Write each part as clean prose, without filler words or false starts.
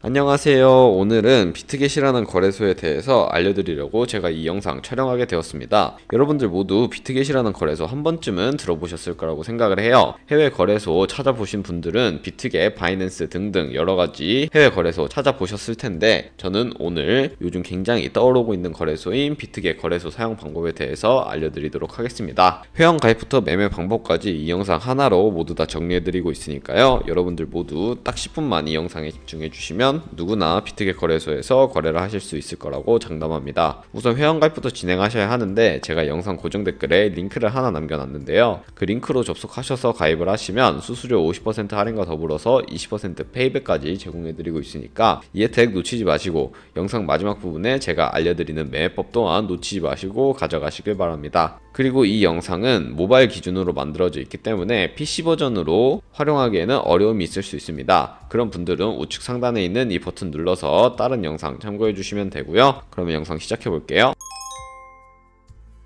안녕하세요. 오늘은 비트겟이라는 거래소에 대해서 알려드리려고 제가 이 영상 촬영하게 되었습니다. 여러분들 모두 비트겟이라는 거래소 한 번쯤은 들어보셨을 거라고 생각을 해요. 해외 거래소 찾아보신 분들은 비트겟, 바이낸스 등등 여러가지 해외 거래소 찾아보셨을 텐데, 저는 오늘 요즘 굉장히 떠오르고 있는 거래소인 비트겟 거래소 사용 방법에 대해서 알려드리도록 하겠습니다. 회원 가입부터 매매 방법까지 이 영상 하나로 모두 다 정리해드리고 있으니까요. 여러분들 모두 딱 10분만 이 영상에 집중해주시면 누구나 비트겟 거래소에서 거래를 하실 수 있을 거라고 장담합니다. 우선 회원가입부터 진행하셔야 하는데, 제가 영상 고정 댓글에 링크를 하나 남겨놨는데요. 그 링크로 접속하셔서 가입을 하시면 수수료 50% 할인과 더불어서 20% 페이백까지 제공해드리고 있으니까 이 혜택 놓치지 마시고, 영상 마지막 부분에 제가 알려드리는 매매법 또한 놓치지 마시고 가져가시길 바랍니다. 그리고 이 영상은 모바일 기준으로 만들어져 있기 때문에 PC 버전으로 활용하기에는 어려움이 있을 수 있습니다. 그런 분들은 우측 상단에 있는 이 버튼 눌러서 다른 영상 참고해 주시면 되고요. 그러면 영상 시작해 볼게요.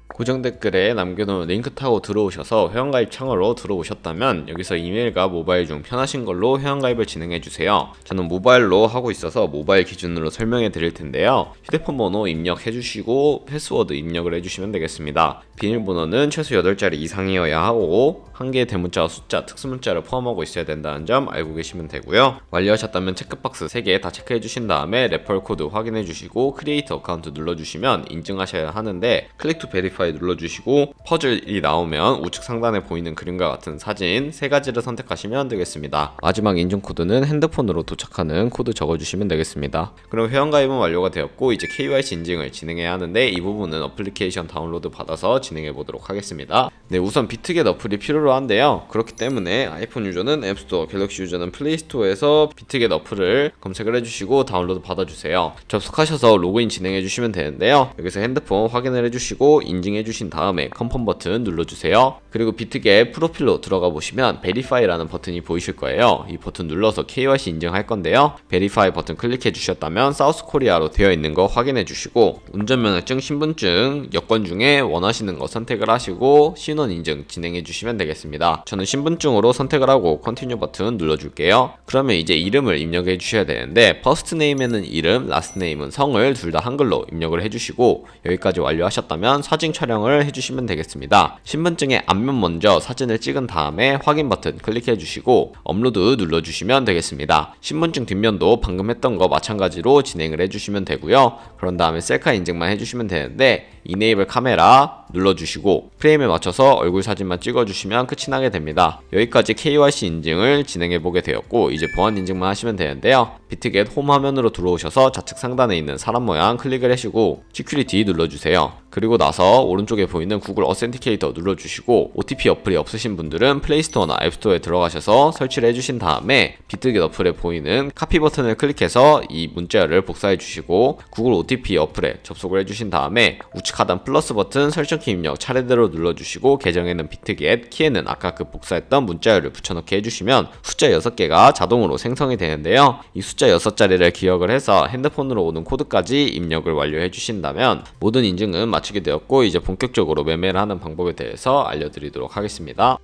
고정 댓글에 남겨놓은 링크 타고 들어오셔서 회원가입 창으로 들어오셨다면 여기서 이메일과 모바일 중 편하신 걸로 회원가입을 진행해주세요. 저는 모바일로 하고 있어서 모바일 기준으로 설명해 드릴 텐데요. 휴대폰 번호 입력해 주시고 패스워드 입력을 해주시면 되겠습니다. 비밀번호는 최소 8자리 이상이어야 하고 1개의 대문자와 숫자, 특수문자를 포함하고 있어야 된다는 점 알고 계시면 되고요. 완료하셨다면 체크박스 3개 다 체크해 주신 다음에 레퍼럴 코드 확인해 주시고 크리에이터 어카운트 눌러주시면 인증하셔야 하는데, 클릭 투 베리파이 눌러주시고 퍼즐이 나오면 우측 상단에 보이는 그림과 같은 사진 3가지를 선택하시면 되겠습니다. 마지막 인증 코드는 핸드폰으로 도착하는 코드 적어주시면 되겠습니다. 그럼 회원가입은 완료가 되었고, 이제 KYC 인증을 진행해야 하는데, 이 부분은 어플리케이션 다운로드 받아서 진행해 보도록 하겠습니다. 네, 우선 비트겟 어플이 필요로 한데요. 그렇기 때문에 아이폰 유저는 앱스토어, 갤럭시 유저는 플레이스토어에서 비트겟 어플을 검색을 해주시고 다운로드 받아주세요. 접속하셔서 로그인 진행해주시면 되는데요. 여기서 핸드폰 확인을 해주시고 인증해주신 다음에 컨펌 버튼 눌러주세요. 그리고 비트겟 프로필로 들어가 보시면 베리파이라는 버튼이 보이실 거예요. 이 버튼 눌러서 KYC 인증할 건데요. 베리파이 버튼 클릭해 주셨다면 사우스 코리아로 되어 있는 거 확인해 주시고, 운전면허증, 신분증, 여권 중에 원하시는 거 선택을 하시고 신원 인증 진행해 주시면 되겠습니다. 저는 신분증으로 선택을 하고 컨티뉴 버튼 눌러줄게요. 그러면 이제 이름을 입력해 주셔야 되는데, 퍼스트 네임에는 이름, 라스트 네임은 성을 둘 다 한글로 입력을 해주시고, 여기까지 완료하셨다면 사진 촬영을 해주시면 되겠습니다. 신분증의 앞면 먼저 사진을 찍은 다음에 확인 버튼 클릭해 주시고 업로드 눌러주시면 되겠습니다. 신분증 뒷면도 방금 했던 거 마찬가지로 진행을 해주시면 되고요. 그런 다음에 셀카 인증만 해주시면 되는데, 이네이블 카메라 눌러주시고 프레임에 맞춰서 얼굴 사진만 찍어주시면 끝이 나게 됩니다. 여기까지 KYC 인증을 진행해보게 되었고, 이제 보안 인증만 하시면 되는데요. 비트겟 홈 화면으로 들어오셔서 좌측 상단에 있는 사람 모양 클릭을 하시고 시큐리티 눌러주세요. 그리고 나서 오른쪽에 보이는 구글 어센티케이터 눌러주시고, OTP 어플이 없으신 분들은 플레이스토어나 앱스토어에 들어가셔서 설치를 해주신 다음에 비트겟 어플에 보이는 카피 버튼을 클릭해서 이 문자를 복사해 주시고 구글 OTP 어플에 접속을 해주신 다음에 우측 하단 플러스 버튼 설정키 입력 차례대로 눌러주시고, 계정에는 비트겟, 키에는 아까 그 복사했던 문자열을 붙여넣기 해주시면 숫자 6개가 자동으로 생성이 되는데요. 이 숫자 6자리를 기억을 해서 핸드폰으로 오는 코드까지 입력을 완료해 주신다면 모든 인증은 마치게 되었고, 이제 본격적으로 매매를 하는 방법에 대해서 알려드리도록 하겠습니다.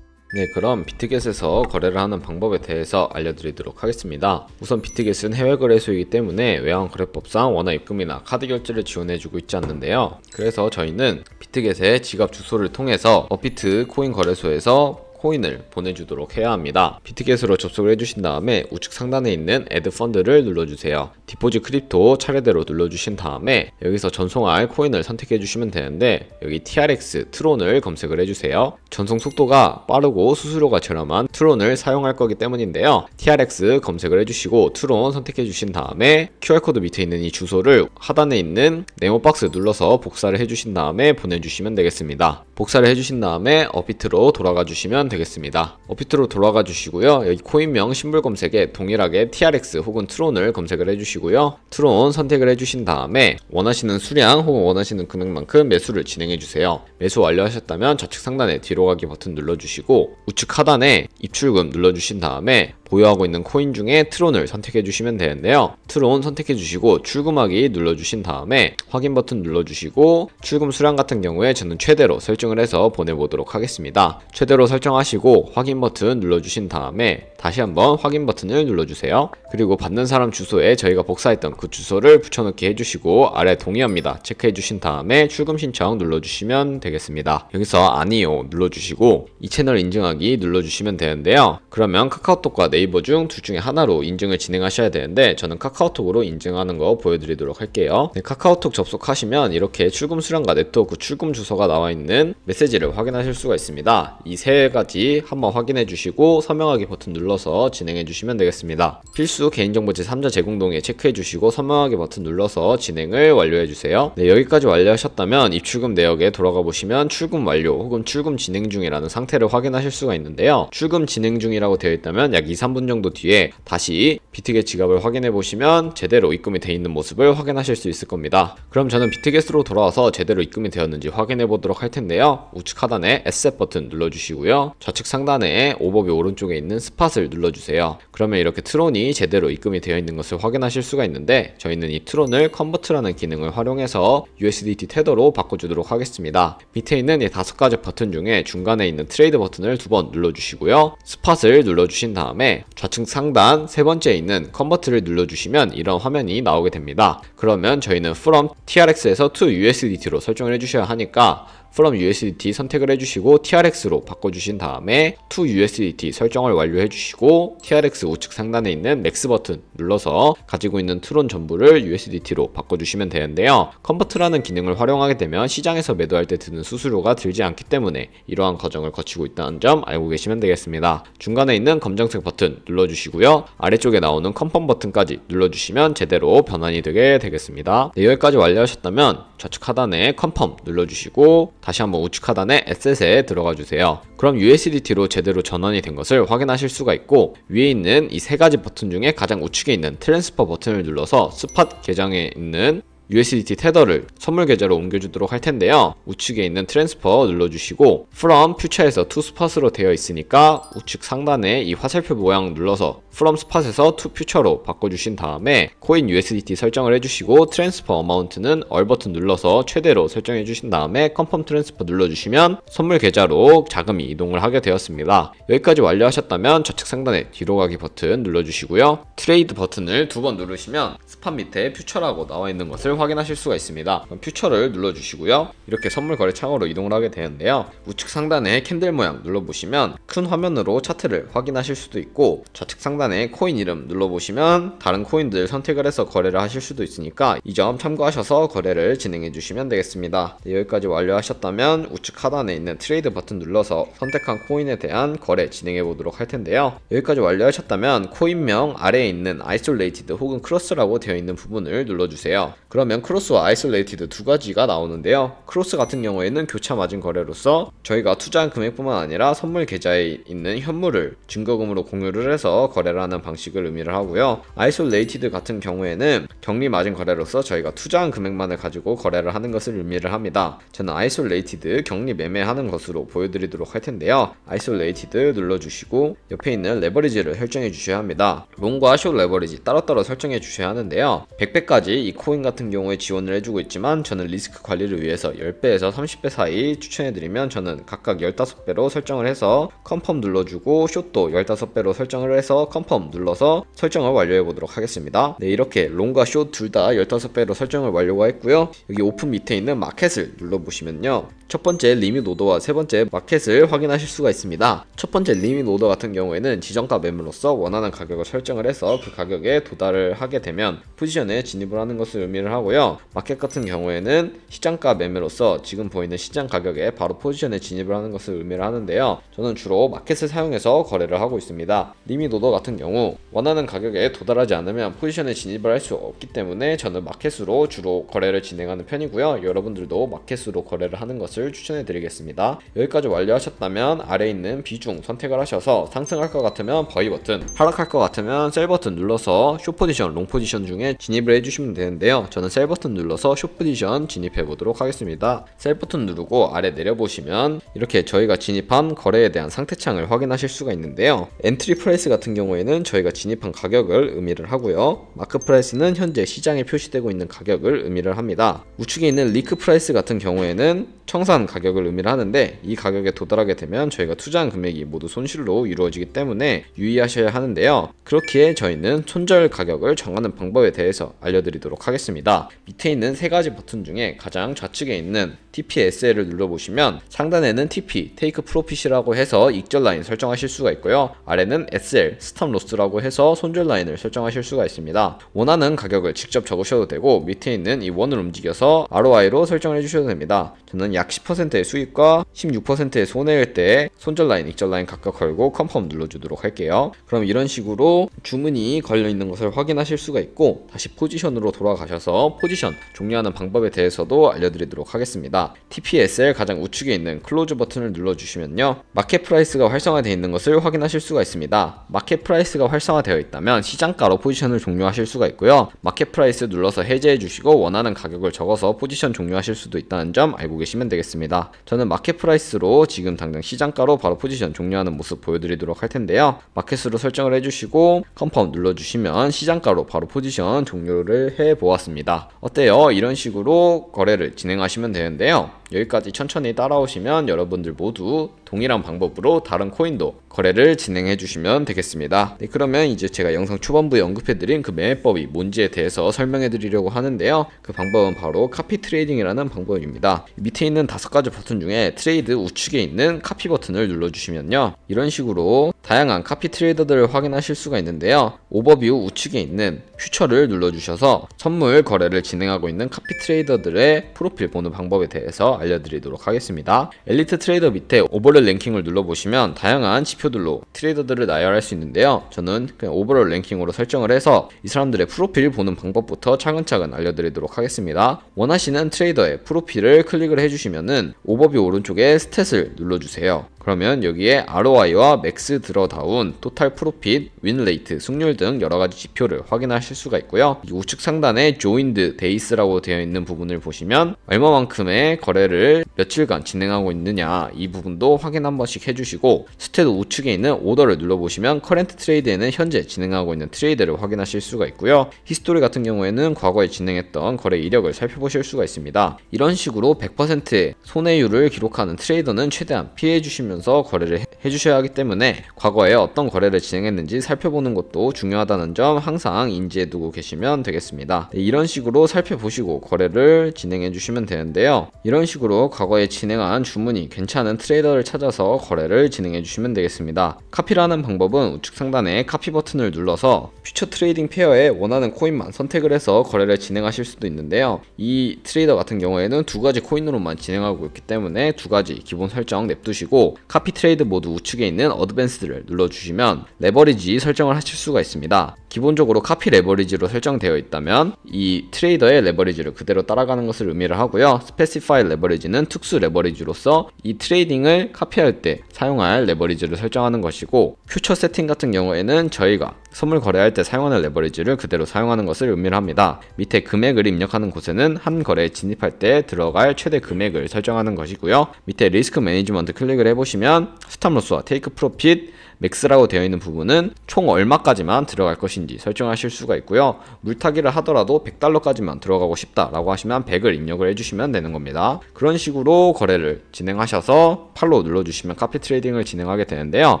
네, 그럼 비트겟에서 거래를 하는 방법에 대해서 알려드리도록 하겠습니다. 우선 비트겟은 해외 거래소이기 때문에 외환거래법상 원화 입금이나 카드 결제를 지원해주고 있지 않는데요. 그래서 저희는 비트겟의 지갑 주소를 통해서 업비트 코인 거래소에서 코인을 보내주도록 해야 합니다. 비트겟으로 접속을 해주신 다음에 우측 상단에 있는 애드 펀드를 눌러주세요. 디포짓 크립토 차례대로 눌러주신 다음에 여기서 전송할 코인을 선택해 주시면 되는데, 여기 TRX 트론을 검색을 해주세요. 전송 속도가 빠르고 수수료가 저렴한 트론을 사용할 거기 때문인데요. TRX 검색을 해주시고 트론 선택해 주신 다음에 QR코드 밑에 있는 이 주소를 하단에 있는 네모박스 눌러서 복사를 해주신 다음에 보내주시면 되겠습니다. 복사를 해주신 다음에 업비트로 돌아가 주시면 되겠습니다. 업비트로 돌아가 주시고요. 여기 코인명 심볼 검색에 동일하게 TRX 혹은 트론을 검색을 해주시고요. 트론 선택을 해주신 다음에 원하시는 수량 혹은 원하시는 금액만큼 매수를 진행해 주세요. 매수 완료하셨다면 좌측 상단에 뒤로 가기 버튼 눌러주시고 우측 하단에 입출금 눌러주신 다음에 보유하고 있는 코인 중에 트론을 선택해 주시면 되는데요. 트론 선택해 주시고 출금하기 눌러주신 다음에 확인 버튼 눌러주시고 출금 수량 같은 경우에 저는 최대로 설정을 해서 보내보도록 하겠습니다. 최대로 설정하시고 확인 버튼 눌러주신 다음에 다시 한번 확인 버튼을 눌러주세요. 그리고 받는 사람 주소에 저희가 복사했던 그 주소를 붙여넣기 해주시고 아래 동의합니다 체크해 주신 다음에 출금 신청 눌러주시면 되겠습니다. 여기서 아니요 눌러주시고 이 채널 인증하기 눌러주시면 되는데요. 그러면 카카오톡과 네이버 중 둘 중에 하나로 인증을 진행하셔야 되는데 저는 카카오톡으로 인증하는 거 보여드리도록 할게요. 네, 카카오톡 접속하시면 이렇게 출금 수량과 네트워크 출금 주소가 나와 있는 메시지를 확인하실 수가 있습니다. 이 세 가지 한번 확인해 주시고 서명하기 버튼 눌러서 진행해 주시면 되겠습니다. 필수 개인정보 제3자 제공 동의에 체크해 주시고 서명하기 버튼 눌러서 진행을 완료해 주세요. 네, 여기까지 완료하셨다면 입출금 내역에 돌아가 보시면 출금 완료 혹은 출금 진행 중이라는 상태를 확인하실 수가 있는데요. 출금 진행 중이라고 되어 있다면 약 2-3분 정도 뒤에 다시 비트겟 지갑을 확인해 보시면 제대로 입금이 되어 있는 모습을 확인하실 수 있을 겁니다. 그럼 저는 비트겟으로 돌아와서 제대로 입금이 되었는지 확인해 보도록 할 텐데요. 우측 하단에 에셋 버튼 눌러주시고요. 좌측 상단에 오버뷰 오른쪽에 있는 스팟을 눌러주세요. 그러면 이렇게 트론이 제대로 입금이 되어 있는 것을 확인하실 수가 있는데 저희는 이 트론을 컨버트라는 기능을 활용해서 USDT 테더로 바꿔주도록 하겠습니다. 밑에 있는 이 5가지 버튼 중에 중간에 있는 트레이드 버튼을 2번 눌러주시고요. 스팟을 눌러주신 다음에 좌측 상단 세 번째에 있는 컨버트를 눌러주시면 이런 화면이 나오게 됩니다. 그러면 저희는 from TRX에서 to USDT로 설정을 해주셔야 하니까 from USDT 선택을 해주시고 TRX로 바꿔주신 다음에 to USDT 설정을 완료해주시고 TRX 우측 상단에 있는 Max 버튼 눌러서 가지고 있는 트론 전부를 USDT로 바꿔주시면 되는데요. 컨버트라는 기능을 활용하게 되면 시장에서 매도할 때 드는 수수료가 들지 않기 때문에 이러한 과정을 거치고 있다는 점 알고 계시면 되겠습니다. 중간에 있는 검정색 버튼 눌러주시고요. 아래쪽에 나오는 컨펌 버튼까지 눌러주시면 제대로 변환이 되게 되겠습니다. 네, 여기까지 완료하셨다면 좌측 하단에 컨펌 눌러주시고 다시 한번 우측 하단에 에셋에 들어가 주세요. 그럼 USDT로 제대로 전환이 된 것을 확인하실 수가 있고 위에 있는 이 세 가지 버튼 중에 가장 우측에 있는 트랜스퍼 버튼을 눌러서 스팟 계정에 있는 USDT 테더를 선물 계좌로 옮겨주도록 할 텐데요. 우측에 있는 트랜스퍼 눌러주시고 from future에서 to spot으로 되어 있으니까 우측 상단에 이 화살표 모양 눌러서 from spot에서 to future로 바꿔주신 다음에 코인 USDT 설정을 해주시고 트랜스퍼 어마운트는 all 버튼 눌러서 최대로 설정해 주신 다음에 confirm 트랜스퍼 눌러주시면 선물 계좌로 자금이 이동을 하게 되었습니다. 여기까지 완료하셨다면 좌측 상단에 뒤로 가기 버튼 눌러주시고요. 트레이드 버튼을 2번 누르시면 스팟 밑에 퓨처라고 나와 있는 것을 확인하실 수가 있습니다. 그럼 퓨처를 눌러주시고요. 이렇게 선물 거래 창으로 이동을 하게 되는데요. 우측 상단에 캔들 모양 눌러보시면 큰 화면으로 차트를 확인하실 수도 있고 좌측 상단에 코인 이름 눌러보시면 다른 코인들 선택을 해서 거래를 하실 수도 있으니까 이 점 참고하셔서 거래를 진행해 주시면 되겠습니다. 네, 여기까지 완료하셨다면 우측 하단에 있는 트레이드 버튼 눌러서 선택한 코인에 대한 거래 진행해 보도록 할 텐데요. 여기까지 완료하셨다면 코인명 아래에 있는 isolated 혹은 cross라고 되어 있는 부분을 눌러주세요. 그러면 크로스와 아이솔레이티드 두 가지가 나오는데요. 크로스 같은 경우에는 교차 마진 거래로서 저희가 투자한 금액뿐만 아니라 선물 계좌에 있는 현물을 증거금으로 공유를 해서 거래를 하는 방식을 의미를 하고요. 아이솔레이티드 같은 경우에는 격리 마진 거래로서 저희가 투자한 금액만을 가지고 거래를 하는 것을 의미를 합니다. 저는 아이솔레이티드 격리 매매하는 것으로 보여드리도록 할 텐데요. 아이솔레이티드 눌러주시고 옆에 있는 레버리지를 설정해 주셔야 합니다. 롱과 숏 레버리지 따로따로 설정해 주셔야 하는데요. 100배까지 이 코인 같은 경우에 지원을 해주고 있지만 저는 리스크 관리를 위해서 10배에서 30배 사이 추천해드리면 저는 각각 15배로 설정을 해서 컨펌 눌러주고 숏도 15배로 설정을 해서 컨펌 눌러서 설정을 완료해 보도록 하겠습니다. 네, 이렇게 롱과 숏 둘 다 15배로 설정을 완료가 했고요. 여기 오픈 밑에 있는 마켓을 눌러보시면요. 첫 번째 리밋 오더와 세 번째 마켓을 확인하실 수가 있습니다. 첫 번째 리밋 오더 같은 경우에는 지정가 매물로서 원하는 가격을 설정을 해서 그 가격에 도달을 하게 되면 포지션에 진입을 하는 것을 의미를 하고요. 마켓 같은 경우에는 시장가 매매로서 지금 보이는 시장 가격에 바로 포지션에 진입을 하는 것을 의미를 하는데요. 저는 주로 마켓을 사용해서 거래를 하고 있습니다. 리밋 오더 같은 경우 원하는 가격에 도달하지 않으면 포지션에 진입을 할 수 없기 때문에 저는 마켓으로 주로 거래를 진행하는 편이고요. 여러분들도 마켓으로 거래를 하는 것을 추천해 드리겠습니다. 여기까지 완료하셨다면 아래에 있는 비중 선택을 하셔서 상승할 것 같으면 바이 버튼, 하락할 것 같으면 셀 버튼 눌러서 숏 포지션, 롱 포지션 중에 진입을 해주시면 되는데요. 저는 셀 버튼 눌러서 숏 포지션 진입해 보도록 하겠습니다. 셀 버튼 누르고 아래 내려보시면 이렇게 저희가 진입한 거래에 대한 상태창을 확인하실 수가 있는데요. 엔트리 프라이스 같은 경우에는 저희가 진입한 가격을 의미를 하고요. 마크 프라이스는 현재 시장에 표시되고 있는 가격을 의미를 합니다. 우측에 있는 리크 프라이스 같은 경우에는 청산 가격을 의미를 하는데, 이 가격에 도달하게 되면 저희가 투자한 금액이 모두 손실로 이루어지기 때문에 유의하셔야 하는데요. 그렇기에 저희는 손절 가격을 정하는 방법에 대해서 알려드리도록 하겠습니다. 밑에 있는 세 가지 버튼 중에 가장 좌측에 있는 TPSL을 눌러보시면 상단에는 TP, Take Profit이라고 해서 익절 라인 설정하실 수가 있고요. 아래는 SL, Stop Loss라고 해서 손절 라인을 설정하실 수가 있습니다. 원하는 가격을 직접 적으셔도 되고, 밑에 있는 이 원을 움직여서 ROI로 설정을 해주셔도 됩니다. 저는 약 10%의 수익과 16%의 손해일 때 손절 라인, 익절 라인 각각 걸고 컨펌 눌러주도록 할게요. 그럼 이런 식으로 주문이 걸려있는 것을 확인하실 수가 있고, 다시 포지션으로 돌아가셔서 포지션 종료하는 방법에 대해서도 알려드리도록 하겠습니다. TPSL 가장 우측에 있는 클로즈 버튼을 눌러주시면요, 마켓 프라이스가 활성화되어 있는 것을 확인하실 수가 있습니다. 마켓 프라이스가 활성화되어 있다면 시장가로 포지션을 종료하실 수가 있고요. 마켓 프라이스 눌러서 해제해 주시고 원하는 가격을 적어서 포지션 종료하실 수도 있다는 점 알고 계시면 되겠습니다. 저는 마켓 프라이스로 지금 당장 시장가로 바로 포지션 종료하는 모습 보여드리도록 할 텐데요. 마켓으로 설정을 해주시고 컨펌 눌러주시면 시장가로 바로 포지션 종료를 해보았습니다. 어때요? 이런 식으로 거래를 진행하시면 되는데요. 여기까지 천천히 따라오시면 여러분들 모두 동일한 방법으로 다른 코인도 거래를 진행해 주시면 되겠습니다. 네, 그러면 이제 제가 영상 초반부에 언급해드린 그 매매법이 뭔지에 대해서 설명해 드리려고 하는데요. 그 방법은 바로 카피 트레이딩이라는 방법입니다. 밑에 있는 5가지 버튼 중에 트레이드 우측에 있는 카피 버튼을 눌러주시면요, 이런 식으로 다양한 카피 트레이더들을 확인하실 수가 있는데요. 오버뷰 우측에 있는 퓨처를 눌러주셔서 선물 거래를 진행하고 있는 카피 트레이더들의 프로필 보는 방법에 대해서 알려드리도록 하겠습니다. 엘리트 트레이더 밑에 오버롤 랭킹을 눌러보시면 다양한 지표들로 트레이더들을 나열할 수 있는데요. 저는 그냥 오버롤 랭킹으로 설정을 해서 이 사람들의 프로필 보는 방법부터 차근차근 알려드리도록 하겠습니다. 원하시는 트레이더의 프로필을 클릭을 해주시면은 오버뷰 오른쪽에 스탯을 눌러주세요. 그러면 여기에 ROI와 맥스 드러다운, 토탈 프로핏, 윈 레이트, 승률 등 여러가지 지표를 확인하실 수가 있고요. 우측 상단에 조인드 데이스라고 되어 있는 부분을 보시면 얼마만큼의 거래를 며칠간 진행하고 있느냐, 이 부분도 확인 한 번씩 해주시고, 스탯 우측에 있는 오더를 눌러보시면 커렌트 트레이드에는 현재 진행하고 있는 트레이드를 확인하실 수가 있고요. 히스토리 같은 경우에는 과거에 진행했던 거래 이력을 살펴보실 수가 있습니다. 이런 식으로 100%의 손해율을 기록하는 트레이더는 최대한 피해주시면 거래를 해주셔야 하기 때문에 과거에 어떤 거래를 진행했는지 살펴보는 것도 중요하다는 점 항상 인지해 두고 계시면 되겠습니다. 네, 이런 식으로 살펴보시고 거래를 진행해 주시면 되는데요. 이런 식으로 과거에 진행한 주문이 괜찮은 트레이더를 찾아서 거래를 진행해 주시면 되겠습니다. 카피라는 방법은 우측 상단에 카피 버튼을 눌러서 퓨처 트레이딩 페어에 원하는 코인만 선택을 해서 거래를 진행하실 수도 있는데요. 이 트레이더 같은 경우에는 2가지 코인으로만 진행하고 있기 때문에 2가지 기본 설정 냅두시고, 카피 트레이드 모드 우측에 있는 어드밴스드를 눌러주시면 레버리지 설정을 하실 수가 있습니다. 기본적으로 카피 레버리지로 설정되어 있다면 이 트레이더의 레버리지를 그대로 따라가는 것을 의미를 하고요. 스페시파이 레버리지는 특수 레버리지로서 이 트레이딩을 카피할 때 사용할 레버리지를 설정하는 것이고, 퓨처 세팅 같은 경우에는 저희가 선물 거래할 때 사용하는 레버리지를 그대로 사용하는 것을 의미를 합니다. 밑에 금액을 입력하는 곳에는 한 거래에 진입할 때 들어갈 최대 금액을 설정하는 것이고요. 밑에 리스크 매니지먼트 클릭을 해보시면 스탑로스와 테이크 프로핏, 맥스라고 되어 있는 부분은 총 얼마까지만 들어갈 것인지 설정하실 수가 있고요. 물타기를 하더라도 $100까지만 들어가고 싶다라고 하시면 100을 입력을 해주시면 되는 겁니다. 그런 식으로 거래를 진행하셔서 팔로우 눌러주시면 카피 트레이딩을 진행하게 되는데요.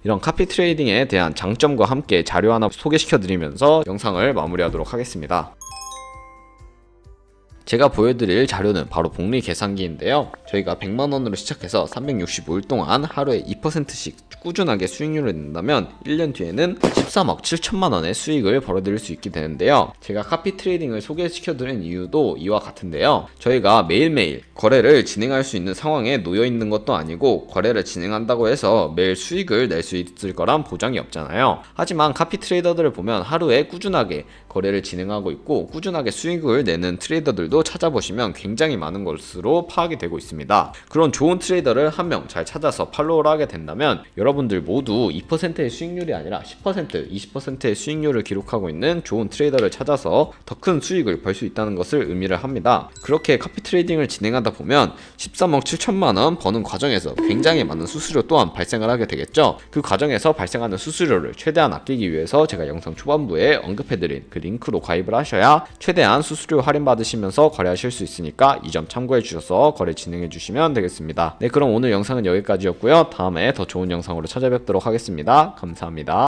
이런 카피 트레이딩에 대한 장점과 함께 자료 하나 소개시켜 드리면서 영상을 마무리하도록 하겠습니다. 제가 보여드릴 자료는 바로 복리 계산기인데요. 저희가 100만원으로 시작해서 365일 동안 하루에 2%씩 꾸준하게 수익률을 낸다면 1년 뒤에는 13억 7천만원의 수익을 벌어들일 수 있게 되는데요. 제가 카피 트레이딩을 소개시켜드린 이유도 이와 같은데요. 저희가 매일매일 거래를 진행할 수 있는 상황에 놓여 있는 것도 아니고, 거래를 진행한다고 해서 매일 수익을 낼 수 있을 거란 보장이 없잖아요. 하지만 카피 트레이더들을 보면 하루에 꾸준하게 거래를 진행하고 있고 꾸준하게 수익을 내는 트레이더들도 찾아보시면 굉장히 많은 것으로 파악이 되고 있습니다. 되겠습니다. 그런 좋은 트레이더를 한 명 잘 찾아서 팔로우를 하게 된다면 여러분들 모두 2%의 수익률이 아니라 10%, 20%의 수익률을 기록하고 있는 좋은 트레이더를 찾아서 더 큰 수익을 벌 수 있다는 것을 의미를 합니다. 그렇게 카피 트레이딩을 진행하다 보면 13억 7천만원 버는 과정에서 굉장히 많은 수수료 또한 발생을 하게 되겠죠. 그 과정에서 발생하는 수수료를 최대한 아끼기 위해서 제가 영상 초반부에 언급해드린 그 링크로 가입을 하셔야 최대한 수수료 할인 받으시면서 거래하실 수 있으니까 이 점 참고해 주셔서 거래 진행해 주시면 되겠습니다. 네, 그럼 오늘 영상은 여기까지였고요. 다음에 더 좋은 영상으로 찾아뵙도록 하겠습니다. 감사합니다.